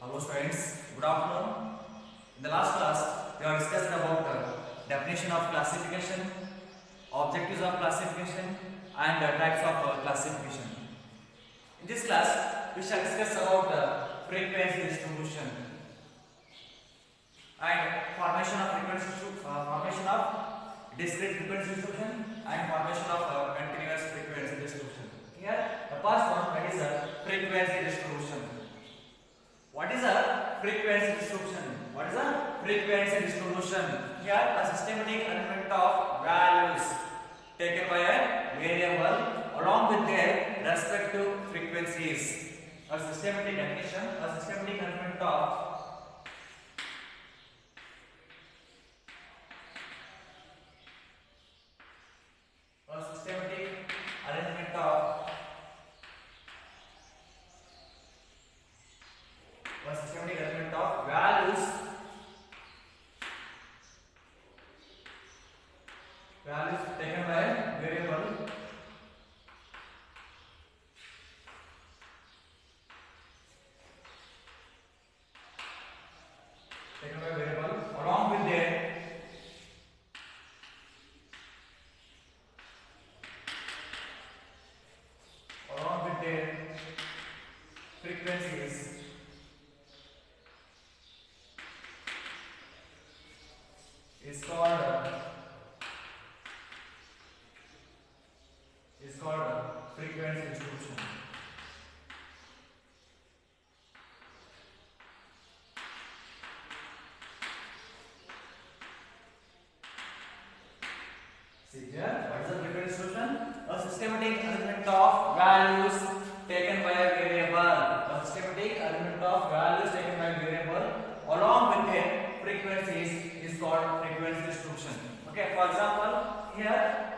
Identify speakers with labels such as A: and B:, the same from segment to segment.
A: Hello students, good afternoon. In the last class, we have discussed about definition of classification, objectives of classification and types of classification. In this class, we shall discuss about frequency distribution and formation of formation of discrete frequency distribution and formation of continuous frequency distribution. Here, the first one that is frequency distribution. What is a frequency distribution? What is a frequency distribution? Here, a systematic arrangement of values taken by a variable along with their respective frequencies. A systematic definition, a systematic arrangement of values taken by a variable along with their frequencies is called frequency distribution. See here, what is the frequency distribution? A systematic arrangement of values taken by a variable. A systematic arrangement of values taken by a variable along with their frequencies is called frequency distribution. Okay, for example, here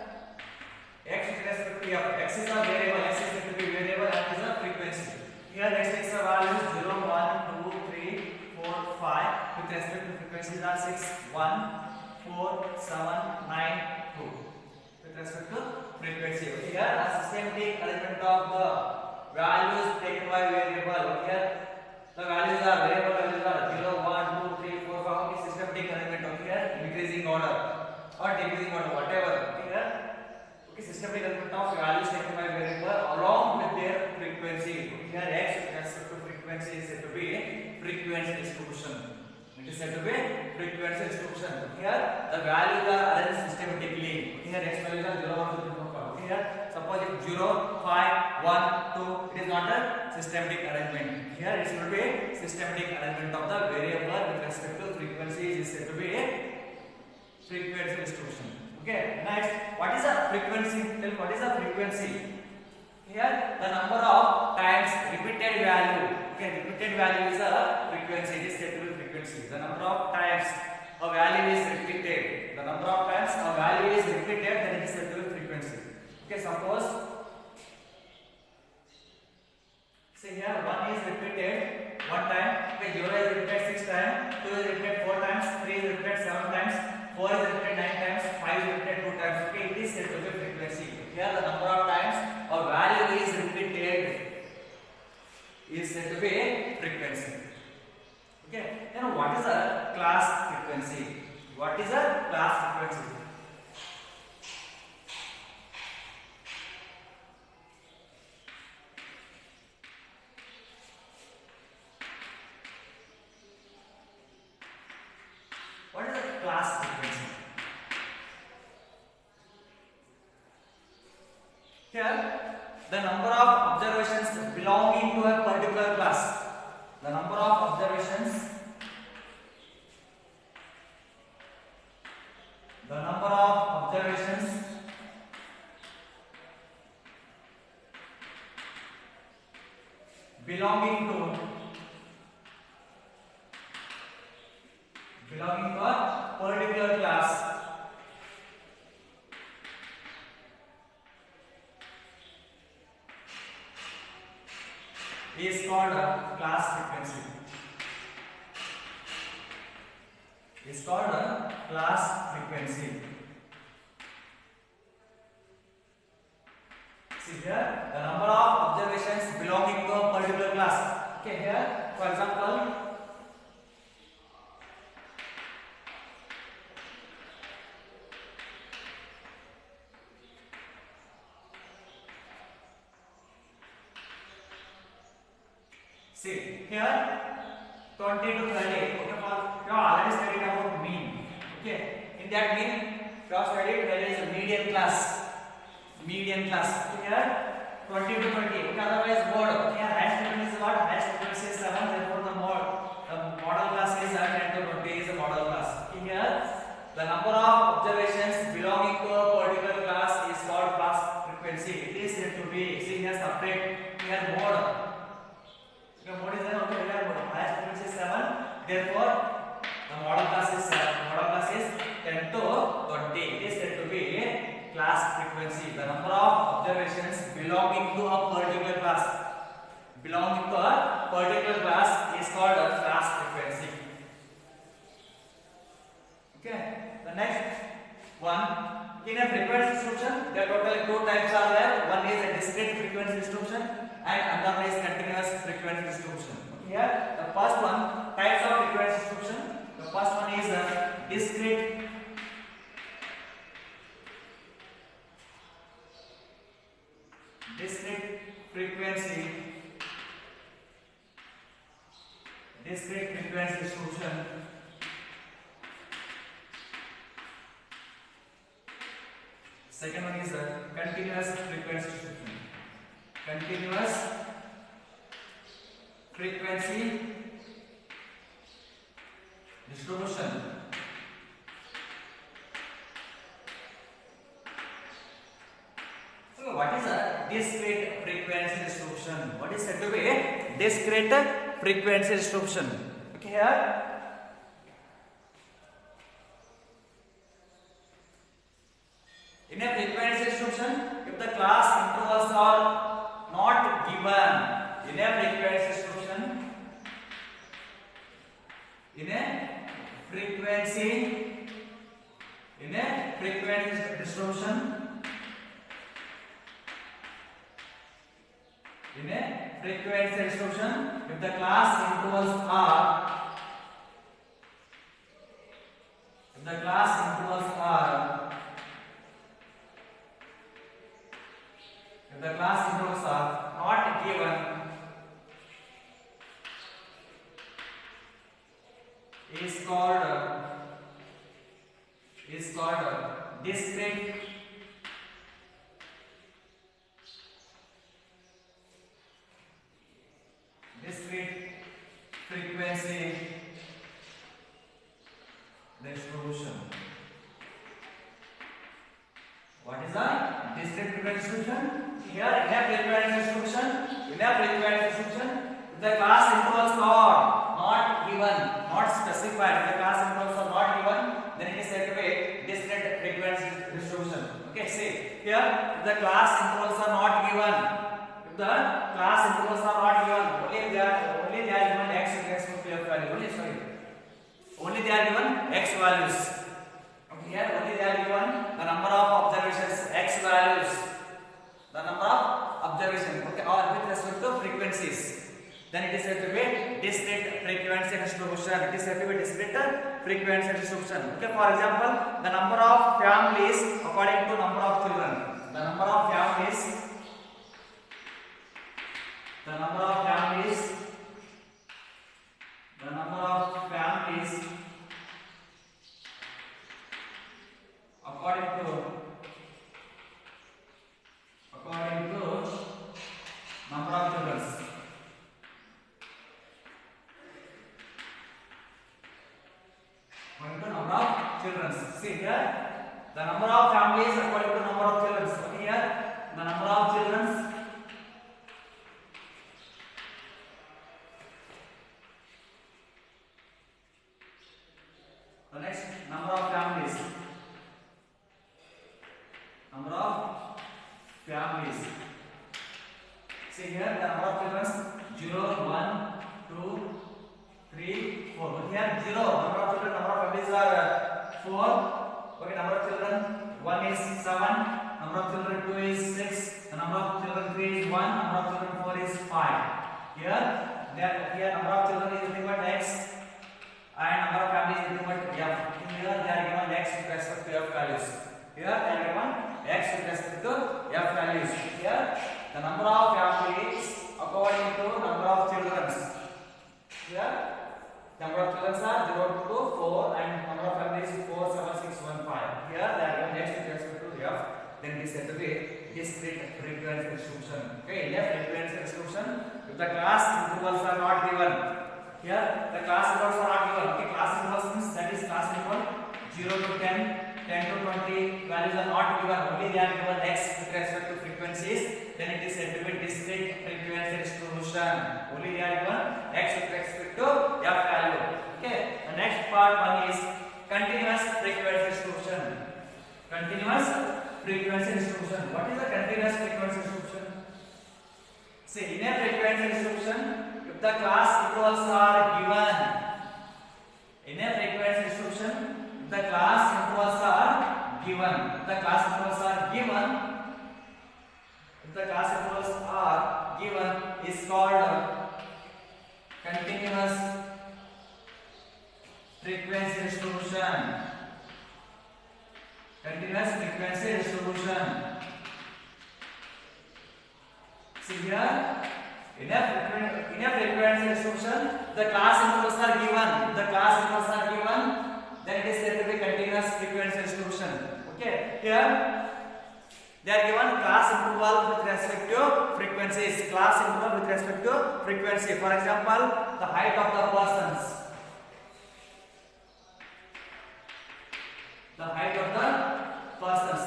A: x with respect to f. X is a variable, x is said to be variable, f is a frequency. Here x takes a value 0, 1, 2, 3, 4, 5. With respect to frequencies are 6, 1, 4, 7, 9, 2. With respect to frequency. Okay, here a systematic arrangement of the values taken by variable. Here the values are values are 0, 1, 2, 3, 4, 5. Okay, systematic arrangement. Okay, here increasing order or decreasing order, whatever. Okay, here systematic arrangement of values taken by variable along with their frequency. Here x with respect to frequency is said to be frequency distribution. It is said to be frequency distribution. Here the values are arranged systematically. Here x values are 0, 1, 2, 3, 4, 5. Here suppose if 0, 5, 1, 2, it is not a systematic arrangement. Here it should be systematic arrangement of the variable with respect to frequency is said to be frequency distribution. Okay, next, what is a frequency? Tell what is a frequency? Here, the number of times repeated value. Okay, repeated value is a frequency. It is said to be frequency. The number of times a value is repeated. The number of times a value is repeated, then it is said to be frequency. Okay, suppose, see here, 1 is repeated 1 time. Okay, 0 is repeated 6 times. 2 is repeated 4 times. 3 is repeated 7 times. 4 is repeated 9 times, 5 is repeated 2 times. Okay, it is said to be frequency. Here the number of times a value is repeated is said to be frequency. Okay, then what is a class frequency? What is a class frequency? What is a class frequency? Here, the number of observations belonging to a particular class. The number of observations. The number of observations belonging to a particular class is called a class frequency. Is called a class frequency. See here, the number of observations belonging to a particular class. Okay, here For example, see here 20 to 30. Okay, you have already studied about mean. Okay, in that mean you have studied there is a median class. Median class. Okay, here 20 to 30. Okay, otherwise mode. Okay, here highest frequency is what? Highest frequency is 7. Therefore the model class is 10 to 20 is a model class. Okay, here the number of observations belonging to a particular class is called class frequency. It is said to be seen as separate. Here mode. Mode is there. Okay, here mode. Highest frequency is 7. Therefore the model class is 7. Model class is 10 to 20. It is said to be class frequency. The number of observations belonging to a particular class is called a class frequency. Okay. The next one, in a frequency distribution, there are totally two types are there. One is a discrete frequency distribution and another is continuous frequency distribution. Okay, here the first one, types of frequency distribution. The first one is a discrete frequency distribution. Second one is a continuous frequency distribution. Continuous frequency distribution. So what is a discrete frequency distribution? What is said to be a discrete frequency distribution? Okay, here in a frequency distribution, if the class intervals are not given in a frequency distribution, in a frequency distribution, if the class intervals are not given, is called discrete frequency distribution. What is a discrete frequency distribution? Here in a frequency distribution, if the class intervals are not given, not specified, if the class intervals are not given, then it is said to be discrete frequency distribution. Okay, see here, if the class intervals are not given, only they are given x value. Only they are given x values. Okay, here only they are given the number of observations x values. The number of observations, okay, or with respect to frequencies. Then it is said to be discrete frequency distribution. It is said to be discrete frequency distribution. Okay, for example, the number of families according to number of children. The number of families according to number of children. According to number of children. See here, the number of families according to number of children. Okay, here the number of children. The next, number of families. See here the number of children 0, 1, 2, 3, 4. But here 0. Number of children, number of families are 4. Okay, number of children 1 is 7. Number of children 2 is 6. The number of children 3 is 1. Number of children 4 is 5. Here here number of children is nothing but x and number of families is nothing but f. Here they are given x with respect to f values. Here they are given x with respect to f values. Here the number of families according to number of children. Here number of children are 0 to 4 and number of families is 4, 7, 6, 1, 5. Here they are given x with respect to f. Then it is said to be discrete frequency distribution. Okay, left frequency distribution. If the class intervals are not given, here the class intervals are not given. Okay, class intervals means that is class interval 0 to 10, 10 to 20 values are not given. Only they are given x with respect to frequencies. Then it is said to be discrete frequency distribution. Only they are given x with respect to f value. Okay, the next part one is continuous frequency distribution. Continuous frequency distribution. What is the continuous frequency distribution? See, in a frequency distribution, if the class intervals are given, in a frequency distribution, if the class intervals are given, if the class intervals are given, if the class intervals are given, is called continuous frequency distribution. Continuous frequency distribution. See here, in a frequency distribution, the class intervals are given. The class intervals are given, then it is said to be continuous frequency distribution. Okay, here they are given class interval with respect to frequencies. Class interval with respect to frequency. For example, the height of the persons. The height of the persons.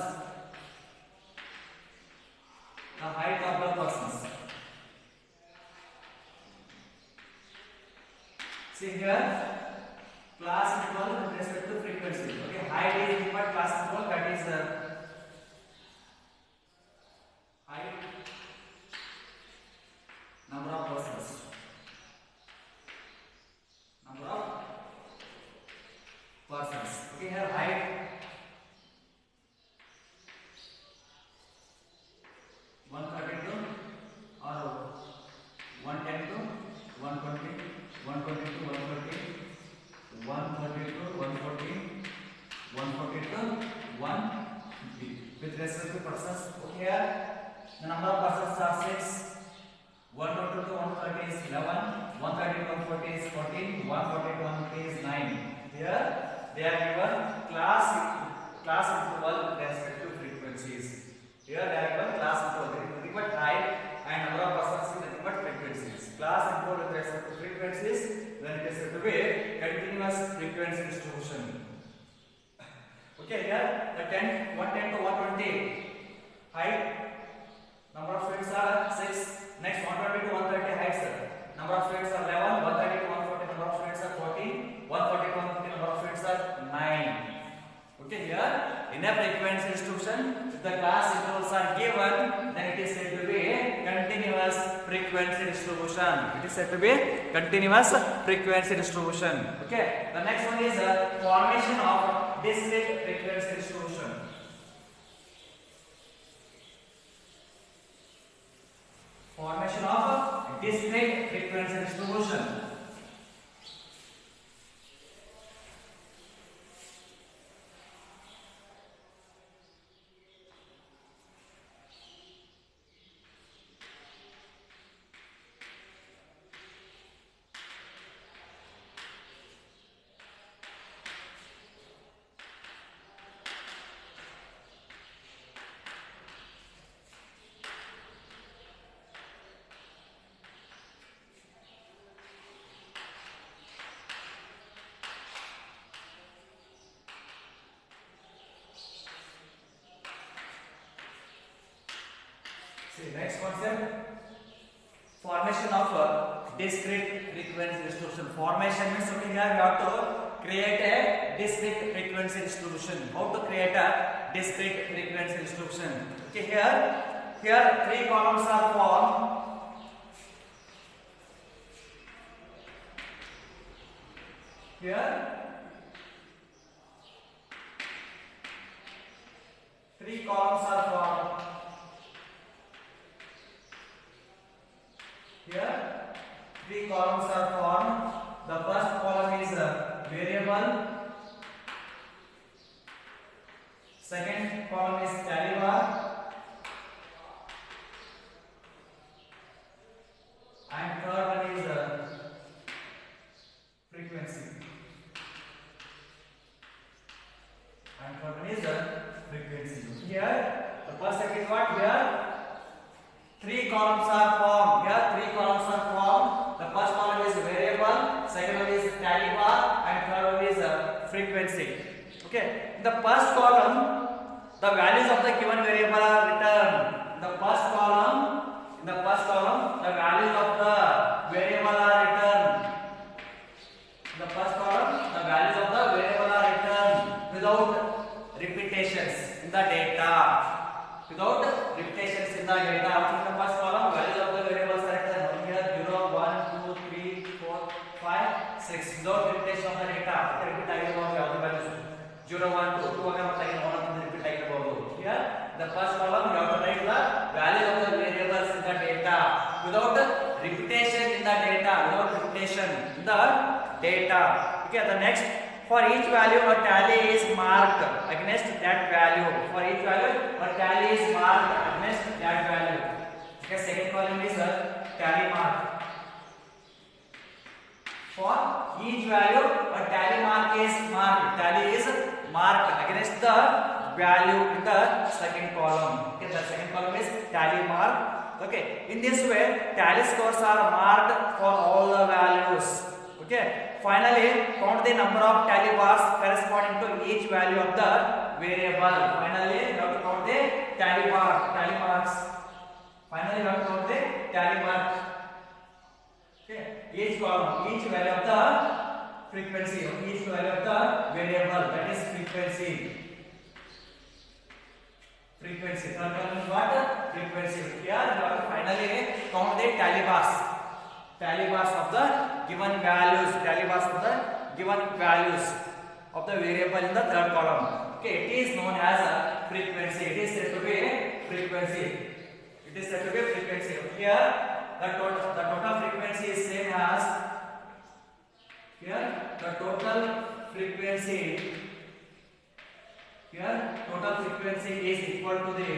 A: The height of the persons. See here, class interval with respect to frequency. Okay, height is equal to class interval, that is height, number of persons. Number of persons. Okay, here height 132 or 110 to 120, 120 to 130, 130 to 140, 140 to 150. With respect to persons, okay, here the number of persons are 6. 122 to 130 is 11, 130 to 140 is 14, 140 to 150 is 9. Here they are given class interval with respect to frequencies. Here they are given class interval, nothing but height and number of persons is nothing but frequencies. Class interval with respect to frequencies, then it is said to be continuous frequency distribution. Okay, here the 110 to 120 height, number of students are 6. Next 120 to 130 height, number of students are 11, 130 to 140 number of students are 14, 140 to 150 number of students are 9. Okay, here in a frequency distribution, if the class intervals are given, then it is said to be continuous frequency distribution. It is said to be continuous frequency distribution. Okay, the next one is formation of discrete frequency distribution. Formation of discrete frequency distribution. See, next concept, formation of discrete frequency distribution. Formation means okay, here we have to create a discrete frequency distribution. How to create a discrete frequency distribution? Okay, here 3 columns are formed. Here 3 columns are formed. Here three columns are formed. The first column is variable, second column is tally bar, and third one is frequency. And third one is frequency. Here the first step is what? Here three columns are formed. Here three columns are formed. The first column is variable, second one is tally bar, and third one is frequency. Okay. In the first column, the values of the given variable are written. In the first column, the values of the variable are written. In the first column, the values of the variable are written without repetitions in the data. Without repetitions in the data. In the first column, values of the variables are written. Here 0, 1, 2, 3, 4, 5, 6. Without repetition of the data. Repeat ಆಗಿರಬಹುದು ಯಾವುದೇ values. 0, 1, 2, 2 again repeat ಆಗಿರಬಹುದು. Here the first column you have to write the values of the variables in the data without repetition in the data. Without repetition in the data. Okay. The next, for each value a tally is marked against that value. For each value a tally is marked against that value. Okay. Second column is tally mark. For each value a tally mark is marked. Tally is marked against the value in the second column. Okay. The second column is tally mark. Okay. In this way tally scores are marked for all the values. Okay. Finally, count the number of tally bars corresponding to each value of the variable. Finally, you have to count the tally marks. Finally, you have to count the tally mark. Okay. Each column, each value of the frequency, each value of the variable, that is frequency. Frequency. Third column is what? Frequency. Here, you have to finally count the tally bars. Tally bars of the given values. Tally bars of the given values of the variable in the third column. Okay, it is known as a frequency. It is said to be frequency. It is said to be frequency. Here, the total frequency is same as. Here, the total frequency. Here, total frequency is equal to the.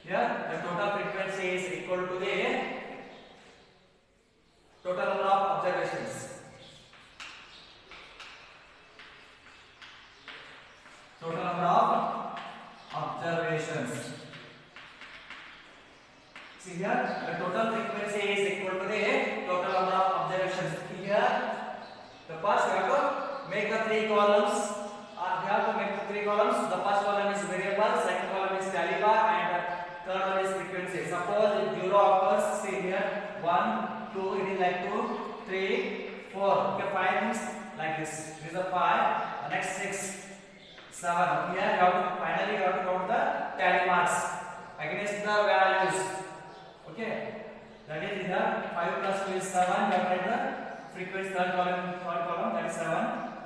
A: Here, the total frequency is equal to the total number of observations. Total number of observations. See here, the total frequency is equal to the total number of observations. Here, the first we have to make the three columns. We have to make the three columns. The first column is variable, second column is tally bar, and third one is frequency. Suppose if 0 occurs, see here 1, 2, it is like 2, 3, 4. Okay, 5 means like this. This is a 5. The next 6, 7. Here finally you have to count the tally marks against the values. Okay, that is here 5 plus 2 is 7. You have to write the frequency third column, that is 7.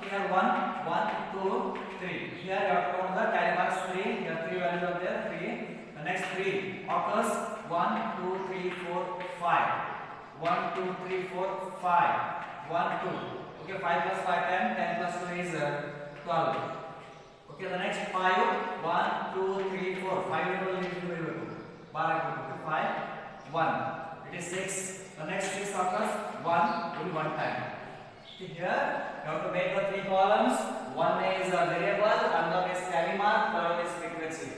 A: Here 1, 1, 2, 3. Here you have to count the tally marks 3. Here 3 values are there, 3. The next 3 occurs 1, 2, 3, 4, 5. 1, 2, 3, 4, 5. 1, 2. Okay, 5 plus 5, 10. 10 plus 2 is 12. Okay, the next 5. 1, 2, 3, 4. 5 will be 5, 1. It is 6. The next 6 occurs 1 will 1 time. Here you have to make the three columns. One is a variable, another is tally mark, third one is frequency.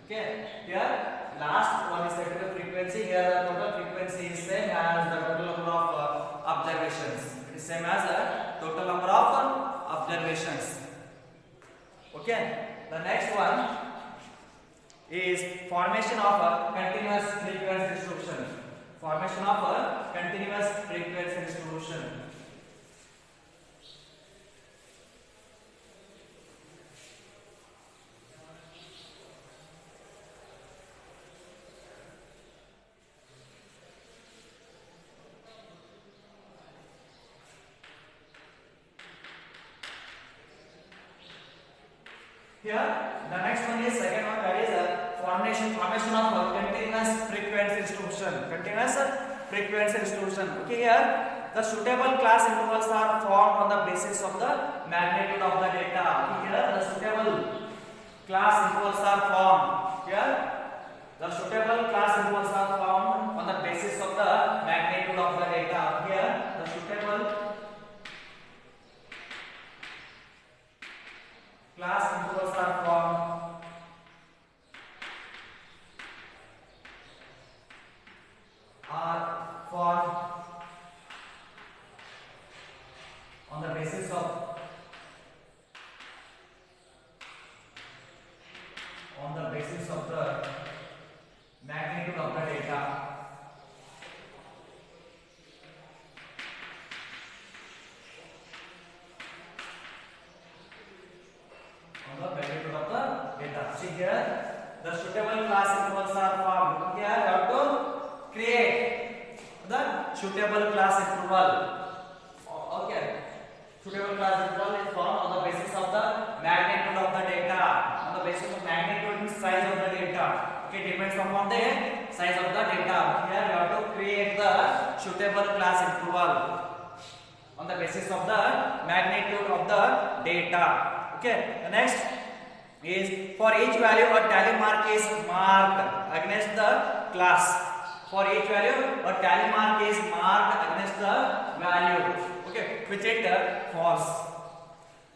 A: Okay, here last one is set to the frequency. Here the total frequency is same as the total number of observations. It is same as the total number of observations. Okay, the next one is formation of a continuous frequency distribution. Formation of a continuous frequency distribution. Here, the next one is second one, that is formation of continuous frequency distribution. Continuous frequency distribution. Okay, here the suitable class intervals are formed on the basis of the magnitude of the data. Okay, here the suitable class intervals are formed. Here the suitable class intervals are formed on the basis of the magnitude of the data. Here the suitable class intervals are formed on the basis of the magnitude of the data. On the magnitude of the data. See here, the suitable class intervals are formed. Here you have to create the suitable class interval. Okay. Suitable class interval is formed on the basis of the magnitude of the data. On the basis of magnitude means size of the data. Okay, depends upon the size of the data. Here we have to create the suitable class interval on the basis of the magnitude of the data. Okay, the next is for each value a tally mark is marked against the class. For each value a tally mark is marked against the value. Okay, which it false.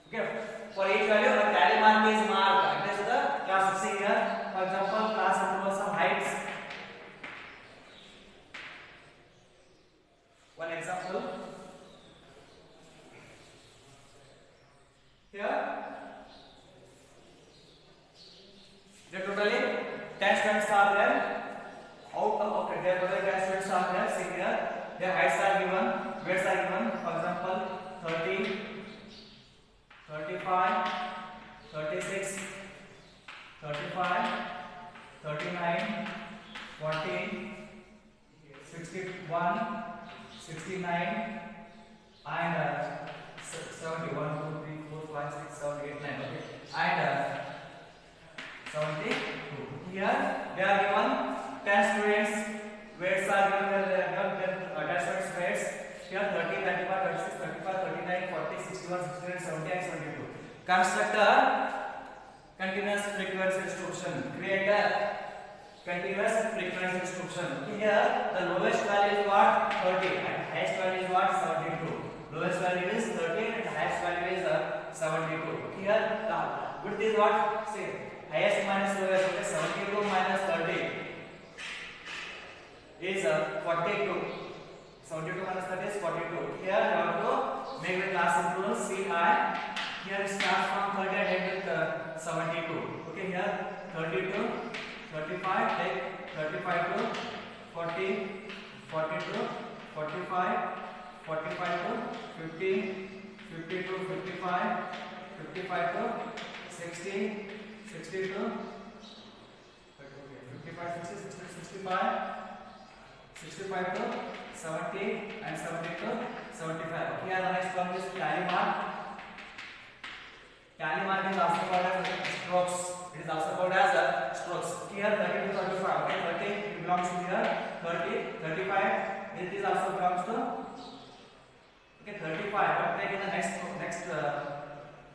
A: Okay, for each value a tally mark is marked against the class. See here, for example, class intervals of heights. One example. Here, there totally 10 students are there. Out of okay, there totally 10 students are there. See here, their heights are given, weights are given. For example, 30, 35, 36, 35, 39, 40, 61, 69, and 70. 1, 2, 3, 4, 5, 6, 7, 8, 9. Okay, and 72. Here they are given 10 students. Weights are given. They are given 10 students weights. Here 30, 35, 36, 35, 39, 40, 61, 69, 70, and 72. Construct a continuous frequency distribution. Create a continuous frequency distribution. Here the lowest value is what? 30 and highest value is what? 72. Lowest value is 30 and highest value is 72. Here the width is what? Say highest minus lowest. Okay, 72 minus 30 is 42. 72 minus 30 is 42. Here you have to make the class interval Ci. Here it starts from 30 and end with 72. Okay, here 32, 35, take 35 to 40, 42, 45, 45 to 50, 50 to 55, 55 to 60, 60 to 55, 60, 60 to 65, 65 to 70, and 70 to 75. Here the next one is tally mark. Tally mark is also called as strokes. It is also called as strokes. Here 30 to 35. Okay, 30 belongs to here. 30, 35. It is also belongs to. Okay, 35. But take in the next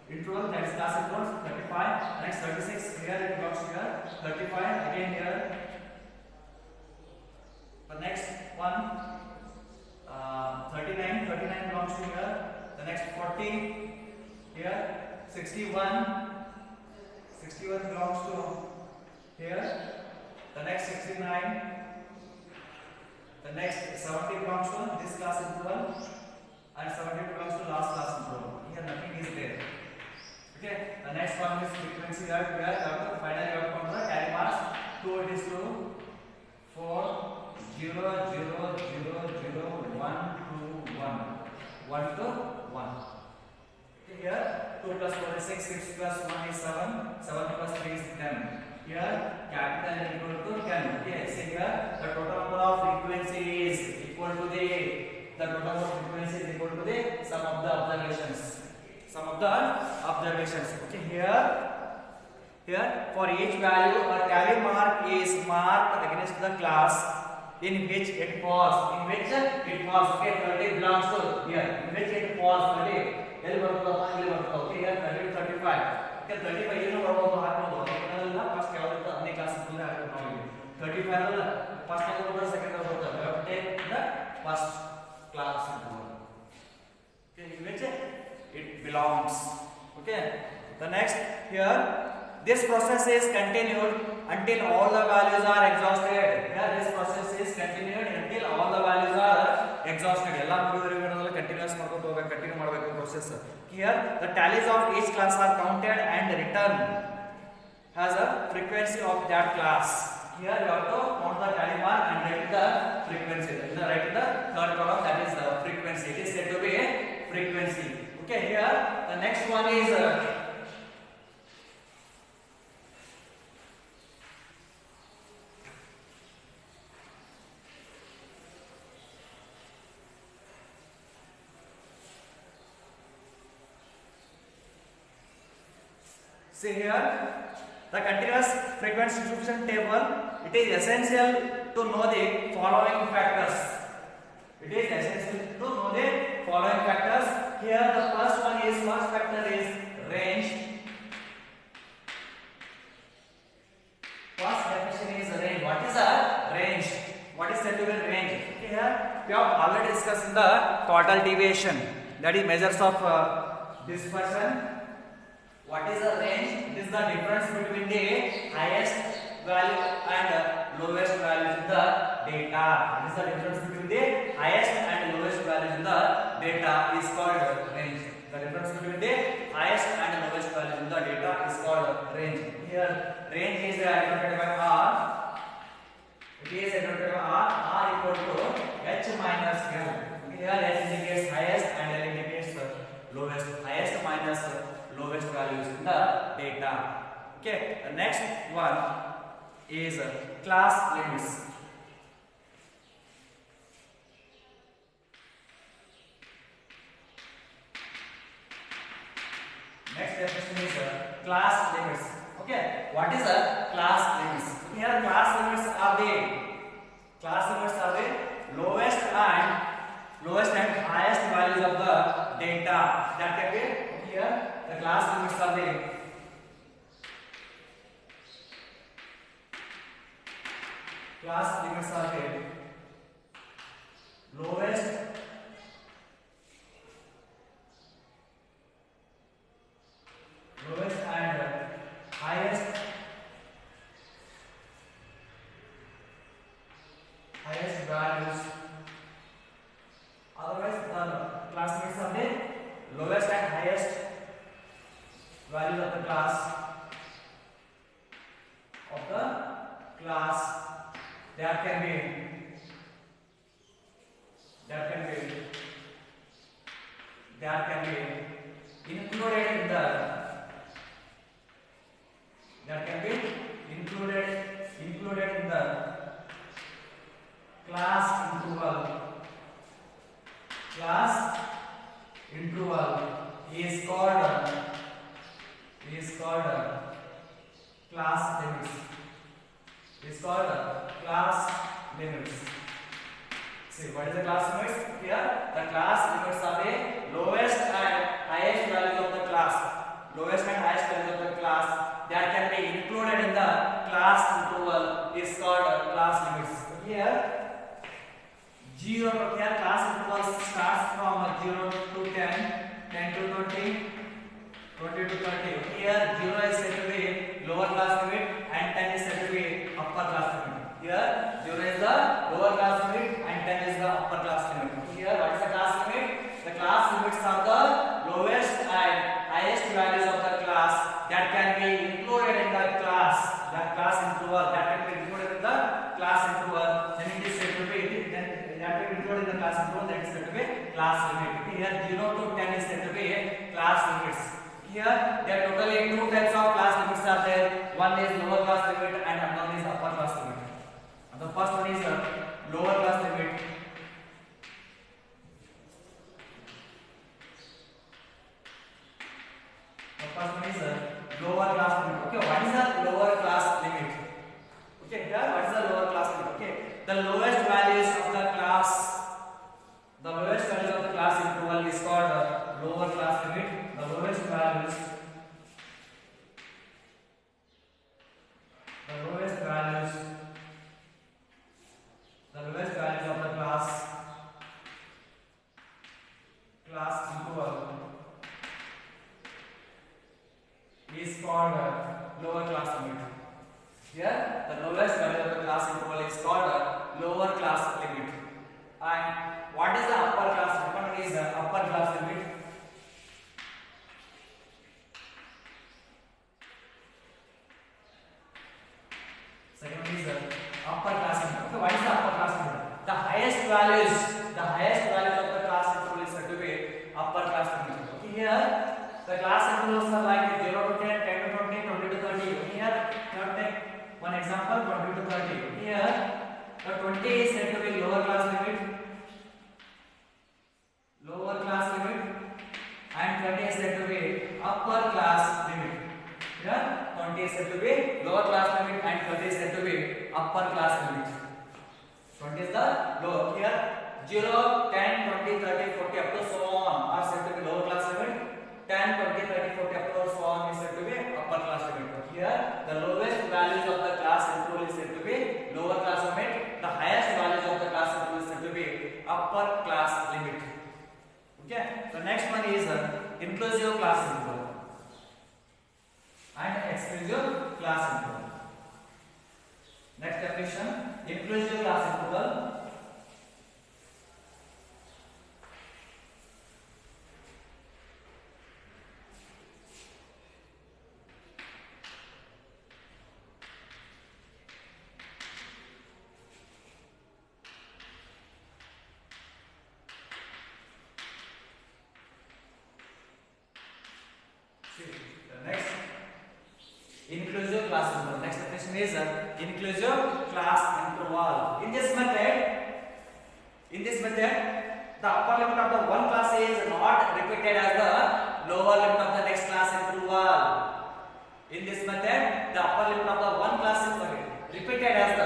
A: interval, that is class interval. 35. Next 36. Here it belongs to here. 35. Again here. The next one. 39. 39 belongs to here. The next 40. Here. 61 belongs to here. The next 69. The next 70 belongs to this class interval, and 70 belongs to last class interval. Here nothing is there. Okay. The next one is frequency that we are finally you have come to the tally marks. 2 it is 2, 4, 0, 0, 0, 0, 1, 2, 1, 1 to 1. Here 2 plus 4 is 6, 6 plus 1 is 7, 7 plus 3 is 10. Here capital N equal to 10. Okay, see here the total number of frequency is equal to the total number of frequency is equal to the sum of the observations. Sum of the observations. Okay, here Here for each value a tally mark is marked against the class in which it falls. In which it falls. Okay, 30 belongs to here. In which it falls 30. ಎಲ್ಲಿ ಬರ್ತದಪ್ಪ ಇಲ್ಲಿ ಬರ್ತದೆ. Okay, here 30 to 35. Okay, 35 ಏನು ಬರಬಹುದು ಹಾಕಬಹುದು. ಅದನ್ನೆಲ್ಲ first ಯಾವುದು ಅದೇ class ಮುಂದೆ ಹಾಕಬಹುದು ನಾವು. 35 ಅಲ್ಲ ಫಸ್ಟ್ ಯಾವುದು ಬರ್ತದೆ ಸೆಕೆಂಡ್ ಯಾವುದು ಬರ್ತದೆ. We have to take the first class into one. Okay, in which it belongs. Okay, the next here this process is continued until all the values are exhausted. Here this process is continued until all the values are exhausted. ಎಲ್ಲ ಮುಗಿದವರೆಗೂ continuous ಮಾಡ್ಕೊಂಡು ಹೋಗಬೇಕು, continue ಮಾಡಬೇಕು process. Here the tallies of each class are counted and returned as a frequency of that class. Here you have to count the tally mark and write the frequency. Write in the third column, that is the frequency. It is said to be a frequency. Okay, here the next one is see here the continuous frequency distribution table. It is essential to know the following factors. It is essential to know the following factors. Here the first factor is range. First definition is range. What is a range? What is said to be range? Here we have already discussed in the total deviation, that is measures of dispersion. What is the range? It is the difference between the highest value and lowest value in the data. It is the difference between the highest and lowest value in the data is called range. The difference between the highest and lowest value in the data is called range. Here range is denoted by R. It is denoted by R. R equal to H minus L. Here H indicates highest and L indicates lowest. Highest minus lowest values in the data. Okay, the next one is class limits. Next definition is class limits. Okay, what is a class limits? Here class limits are the lowest and highest values of the data. That can be here. The class limits are the lowest and highest values. Otherwise the class limits are the lowest and highest values of the class that can be included in the class interval. Class interval is called class limits. See, what is the class limits? Here the class limits are the lowest and highest values of the class. That can be included in the class interval is called class limits. Here 0 to here class interval starts from 0 to 10, 10 to 20, 20 to 30. Here 0 is said to be lower class limit and 10 is said to be upper class limit. Here 0 is the lower class limit and 10 is the upper class limit. Here what is the class limit? The class limits are the lowest and highest values of the class that can be included in the class interval. That can be included in the class interval. Then it is said to be included in the class interval. That is said to be class limit. Here 0 to 10 is said to be class limits. Here there are totally two types of class limits are there. One is lower class limit and another is upper class limit. And the first one is lower class limit. The first one is lower class limit. Okay, what is the called lower class limit. Here the lowest value of the class interval is called lower class limit. And what is the upper class limit? What is the upper class limit? Second one is the upper class limit. Okay, what is the upper class limit? The highest values of the class interval is said to be upper class limit. Okay, here the class intervals are like 0 to 10, 10 to 20, 20 to 30. Okay, here you have to take one example, 20 to 30. Here the 20 is said to be lower class limit, and 30 is said to be upper class limit. Here 20 is said to be lower class limit and 30 is said to be upper class limit. 20 is the low. Here 0, 10, 20, 30, 40 up to so on are said to be lower class limit. 10, 20, 30, 40 up to so on is said to be upper class limit. Here the lowest values of the class interval is said to be lower class limit. The highest values of the class interval is said to be upper class limit. Okay. So next one is inclusive class interval and exclusive class interval. Next definition: inclusive class interval. Inclusive class interval. Next definition is inclusive class interval. In this method, the upper limit of the one class is not repeated as the lower limit of the next class interval. In this method, the upper limit of the one class is repeated as the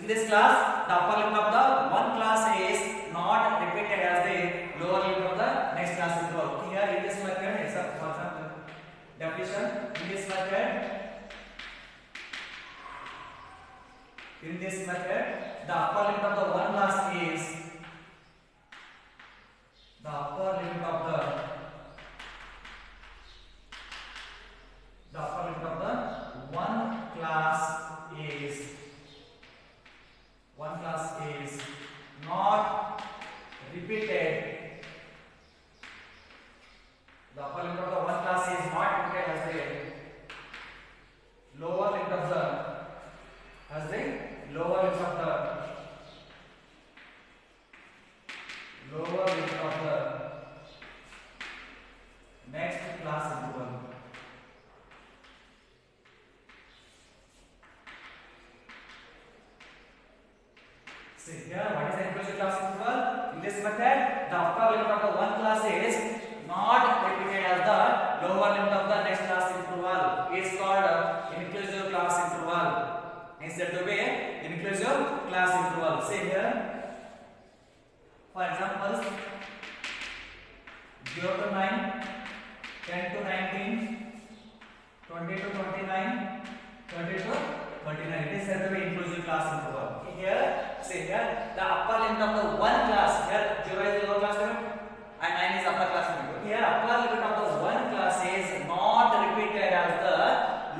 A: In this class, the upper limit of the one class is not repeated as the lower limit of the next class interval. Here in this method, for example, definition: in this method, the upper limit of the one class is not repeated. The upper limit of the one class is not repeated as the lower limit of the next class interval. See here, what is the inclusive class interval? In this method, the upper limit of the one class is not repeated as the lower limit of the next class interval. Is called inclusive class interval. Is said to be inclusive class interval. See here, for example, 0 to 9, 10 to 19, 20 to 29, 30 to 39. It is said to be inclusive class interval. Here, see here, the upper limit of the one class, here 0 is the lower class limit and 9 is upper class limit. Here upper limit of the one class is not repeated as the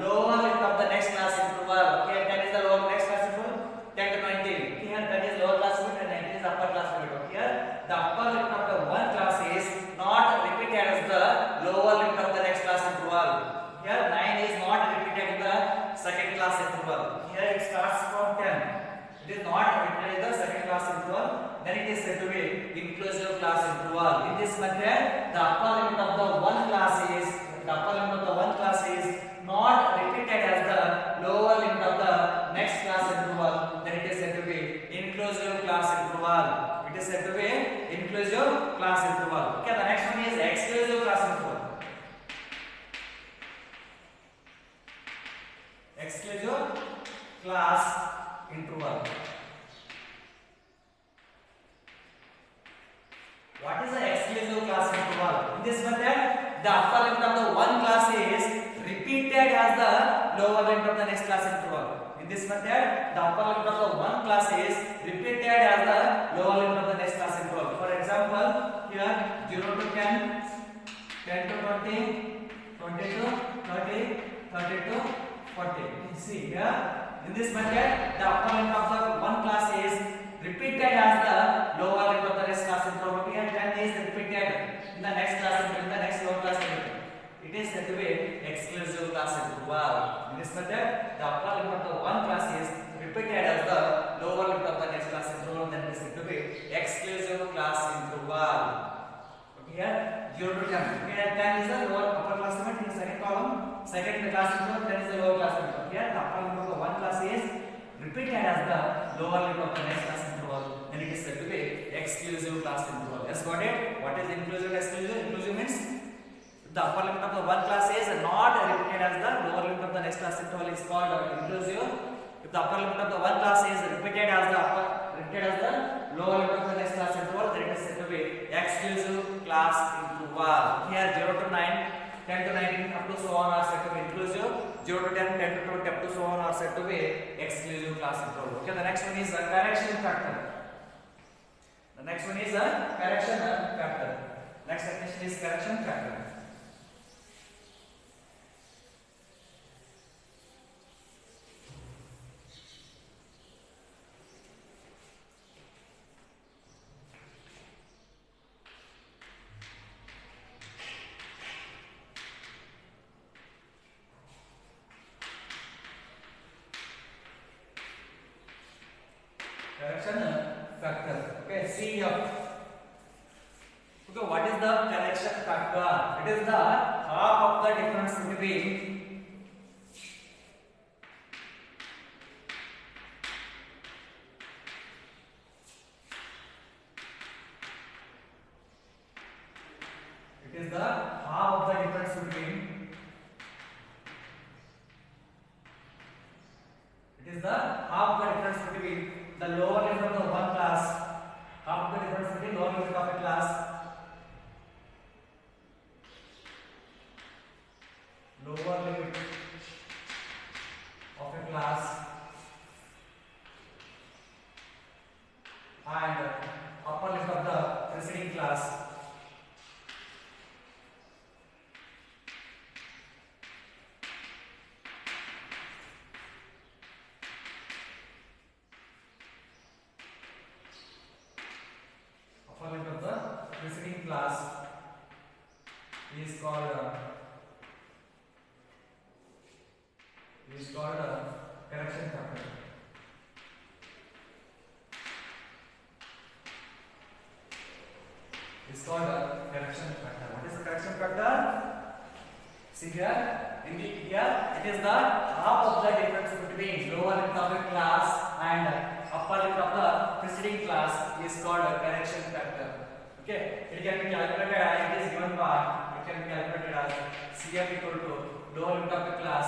A: lower limit of the next class interval. Here 10 is the lower next class interval, 10 to 19. Here 10 is lower class limit and 19 is upper class limit. Here the upper limit of the one class is not repeated as the lower limit of the next class interval. Here 9 is not repeated in the second class interval. Here it starts from 10. It is not repeated in the second class interval. Then it is said to be inclusive class interval. In this method, the upper limit of the one class is not repeated as the lower limit of the next class interval. Then it is said to be inclusive class interval. It is said to be inclusive class interval. Okay, the next one is exclusive class interval. Exclusive class interval. What is the exclusive class interval? In this method, the upper limit of the one class is repeated as the lower limit of the next class interval. In this method, the upper limit of the one class is repeated as the lower limit of the next class interval. For example, here 0 to 10, 10 to 20, 20 to 30, 30 to 40. See here, in this method, the upper limit of the one class is repeated as the lower limit of the next class interval. Here 10 is repeated in the next class interval, in the next lower class interval. It is said to be exclusive class interval. In this method, the upper limit of the one class is repeated as the lower limit of the next class interval. Then it is said to be exclusive class interval. Okay, here 0 to 10. Here 10 is the lower upper class limit in the second column. Second class interval, 10 is the lower class interval. Here the upper limit of the one class is repeated as the lower limit of the next class interval. Then it is said to be exclusive class interval. Yes, got it? What is inclusive and exclusive? Inclusive means the upper limit of the one class is not repeated as the lower limit of the next class interval is called inclusive. If the upper limit of the one class is repeated as the lower limit of the next class interval, then it is said to be exclusive class interval. Here 0 to 9, 10 to 19 up to so on are said to be inclusive. 0 to 10, 10 to 20 up to so on are said to be exclusive class interval. Okay, the next one is a correction factor. The next one is a correction factor. Next definition is correction factor. Correction factor. Okay, CF. Okay, what is the correction factor? It is the half of the difference between the lower limit of the one class, half the difference between lower limit of a class, lower limit of a class and upper limit of the preceding class. Upper limit of the preceding class is called correction factor. Is called correction factor. What is the correction factor? See here, here it is the half of the difference between lower limit of a class and upper limit of the preceding class is called a correction factor. Okay, it can be calculated as it is given by, it can be calculated as CF equal to lower limit of the class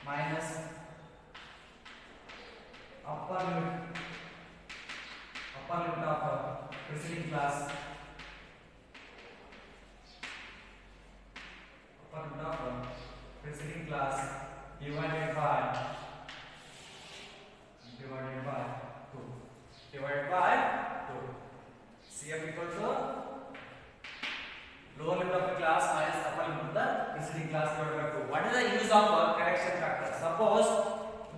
A: minus upper limit of preceding class, upper limit of preceding class divided by 2. CF equal to lower limit of the class minus upper limit of the preceding class divided by 2. What is the use of correction factor? Suppose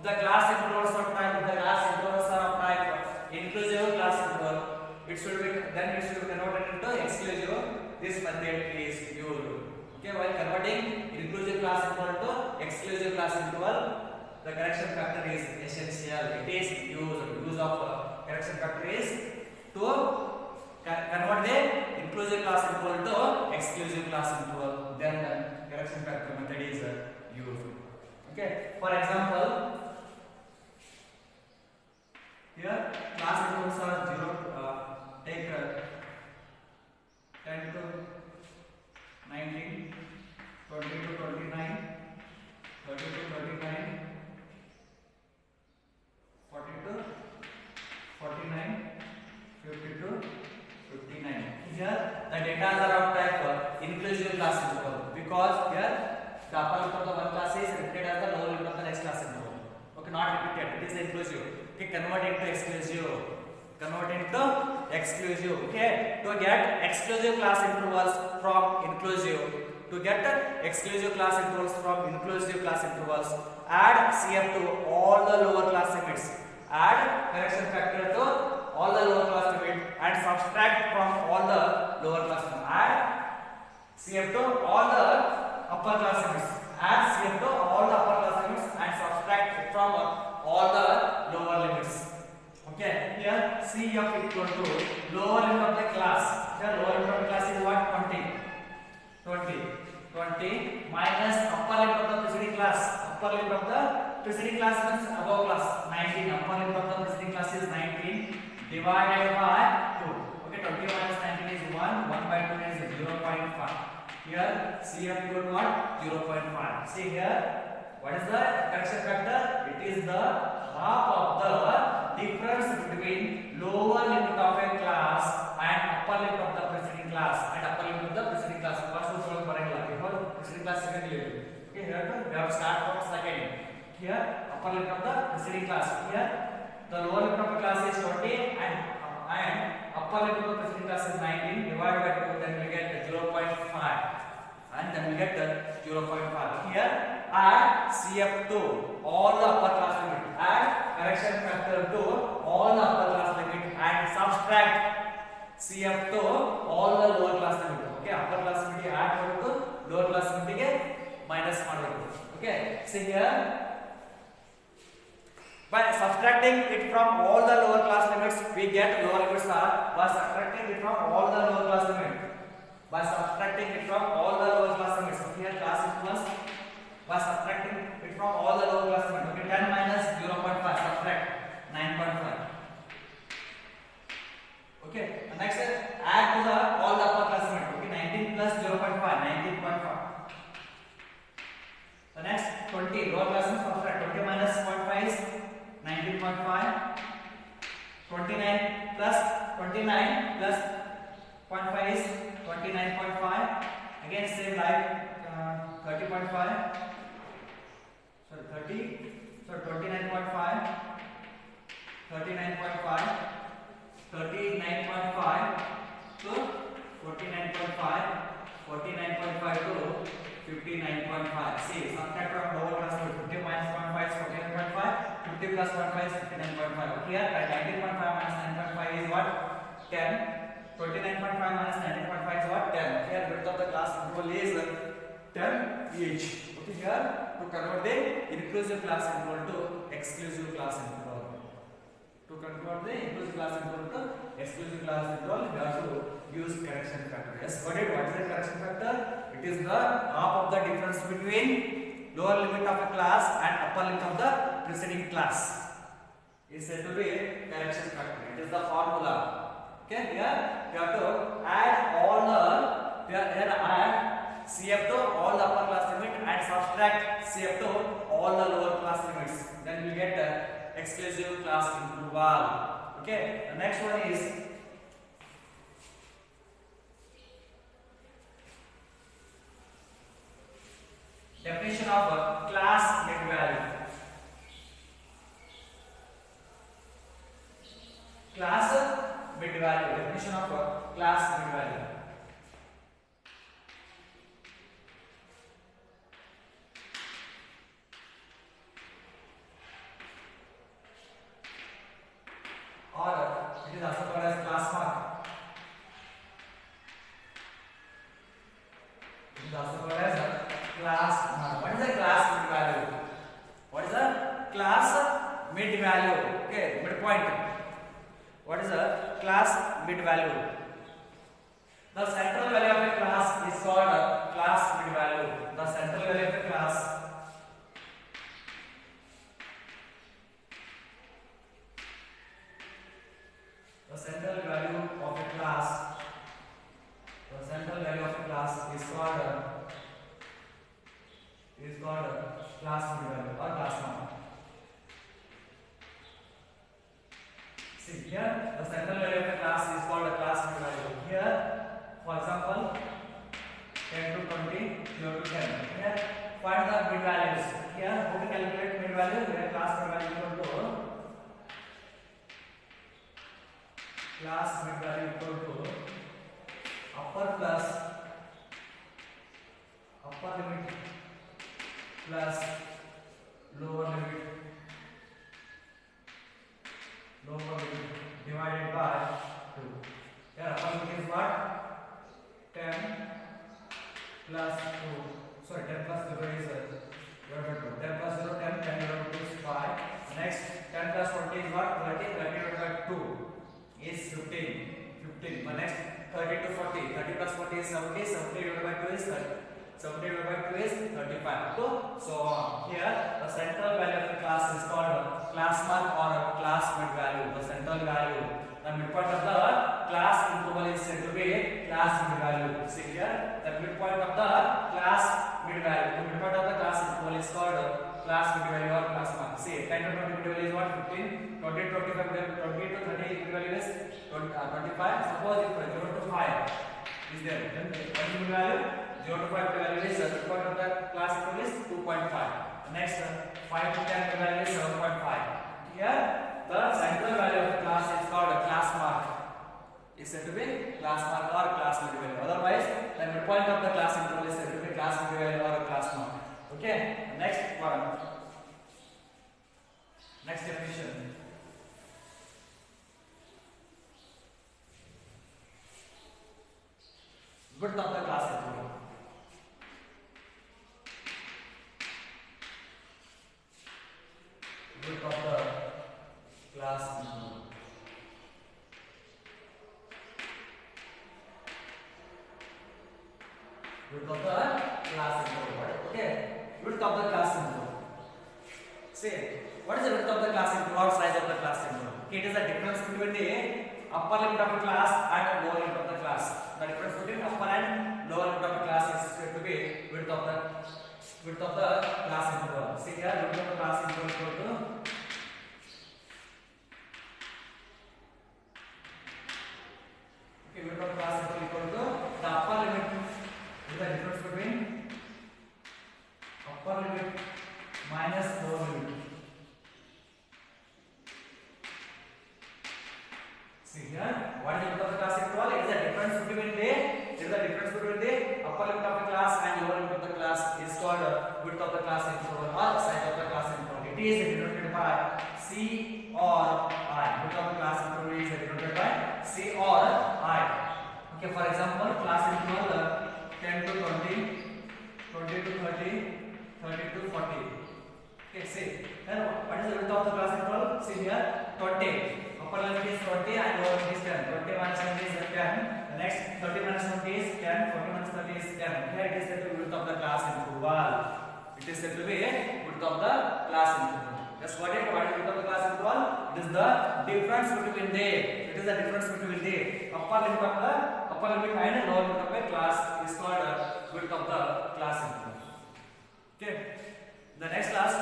A: the class intervals are of type, inclusive class interval, it should be converted into exclusive. This method is used. Okay, while converting inclusive class interval to exclusive class interval, the correction factor is essential. It is use of correction factor is to convert the inclusive class interval to exclusive class interval. Then the correction factor method is used. Okay, for example, here class intervals are 0. Take 10 to 19, 20 to 29, 30 to 39, 40 to 49, 50 to 59. Here the data are of type inclusive class interval, because here the upper limit of the one class is repeated as the lower limit of the next class interval. not repeated. It is inclusive. Okay, convert into exclusive. Convert into exclusive. Okay, to get exclusive class intervals from inclusive. To get exclusive class intervals from inclusive class intervals, add CF to all the lower class limits. Add correction factor to all the lower class limits and subtract from all the lower class limits. Add CF to all the upper class limits. Add CF to all the upper class limits and subtract from all the lower limits. Okay, here CF equal to lower limit of the class. Here lower limit of the class is what? 20 minus upper limit of the preceding class. Upper limit of the preceding class means above class 19. Upper limit of the preceding class is 19 divided by 2. Okay, 20 minus 19 is 1. 1 by 2 is 0.5. Here CF equal to what? 0.5. See here, what is the correction factor? It is the half of the difference between lower limit of a class and upper limit of the preceding class. And upper limit of the preceding class. First we solve preceding class second level. Okay, here we have to start from second. Here upper limit of the preceding class. Here the lower limit of the class is 20 and upper limit of the preceding class is 19 divided by 2, then we get 0.5 and then we get 0.5. Here add CF to all the upper class limit. Add correction factor to all the upper class limit and subtract CF to all the lower class limit. Okay, upper class limit add to lower class limit ಗೆ minus ಮಾಡಬೇಕು. Okay, see here, by subtracting it from all the lower class limits we get lower limits are by subtracting it from all the lower class limits. By subtracting it from all the lower class limits. Here class is plus. By subtracting it from all the lower class limits. Okay, 10 minus 0.5 subtract 9.5. Okay, and next add to the all the upper class limit. Okay, 19 plus 0.5 19.5. The next 20 lower class limit subtract 20 minus 0.5 is 19.5. 29 plus 0.5 is 29.5. Again same like 30.5. Sorry, 30. So 29.5. 39.5. 39.5 to 49.5. 49.5 to 59.5. See, subtract from lower class limit. 50 minus 0.5 is 49.5. 50 plus 0.5 is 59.5. Here, 19.5 minus 9.5 is what? 10. 29.5 minus 19.5 is what? 10. Here, width of the class interval is 10 each. Okay, here to convert the inclusive class interval to exclusive class interval. To convert the inclusive class interval to exclusive class interval, we have to use correction factor. Yes, got it? What is the correction factor? It is the half of the difference between lower limit of a class and upper limit of the preceding class. Is said to be correction factor. It is the formula. Okay, here we have to add all the add CF to all the upper class limit and subtract CF to all the lower class limits. Then we get the exclusive class interval. Okay, the next one is definition of class mid value. Class mid value. Definition of class mid value. Or it is also called as class mark. It is also called as class mark. What is the class mid value? What is the class mid value? Okay, midpoint. What is the class mid value? The central value of a class is called class mid value. The central value of a class the central value of a class is called class mid value or class mark. See here, the central value of a class is called a class mid value. Here, for example, 10 to 20, 0 to 10. Here, find the mid values. Here, how to calculate mid value? We have class class mid value equal to class mid value equal to upper limit plus lower limit divided by 2. Here upper limit is what? 10 plus 2. Sorry, 10 plus 0 is divided by 2. 10 plus 0, 10, 10 divided by 2 is 5. Next, 10 plus 20 is what? 30, 30 divided by 2 is 15. 15. But next, 30 to 40. 30 plus 40 is 70. 70 divided by 2 is 30. 70 divided by 2 is 35. So on. Here, the central value of the class is called class mark or class mid value. The central value. The midpoint of the class interval is said to be class mid value. See here, the midpoint of the class mid value. The midpoint of the class interval is called class mid value or class mark. See, 10 to 20 mid value is what? 15. 20 to 25, 20 to 30 mid value is 25. Suppose if 0 to 5 is there, then what is mid value? 0 to 5 value is the midpoint of the class interval is 2.5. Next, 5 to 10 value is 7.5. Here, the central value of the class is called a class mark. Is said to be class mark or class mid value. Otherwise, the midpoint of the class interval is said to be class mid value or a class mark. Okay. Next one. Next definition. Width of the class interval. Width of the class interval. Width of the class interval. Okay. Width of the class interval. Say, what is the width of the class interval or size of the class interval? Okay, it is the difference between the upper limit of the class and lower limit of the class. The difference between upper and lower limit of the class is said to be width of the class interval. See here, width of the class interval equal to width of the class interval equal to the upper limit is the difference between upper limit minus lower limit. See here, what is the width of the class interval? It is the difference between the upper limit of the class and lower limit of the class is called width of the class interval or size of the class interval. It is denoted by C or I. Width of the class interval is denoted by C or I. Okay, for example, class interval 10 to 20, 20 to 30, 30 to 40. Okay, see. Then what is the width of the class interval? See here, 20. Upper limit is 20 and lower limit is 10. 20 minus 20 is 10. The next 30 minus 20 is 10. 40 minus 30 is 10. Here it is said to be width of the class interval. It is said to be width of the class interval. Just what is width of the class interval? It is the difference between the upper limit and lower limit of the class is called width of the class interval. Okay. In the next class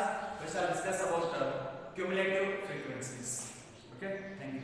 A: we shall discuss about cumulative frequencies. Okay. Thank you.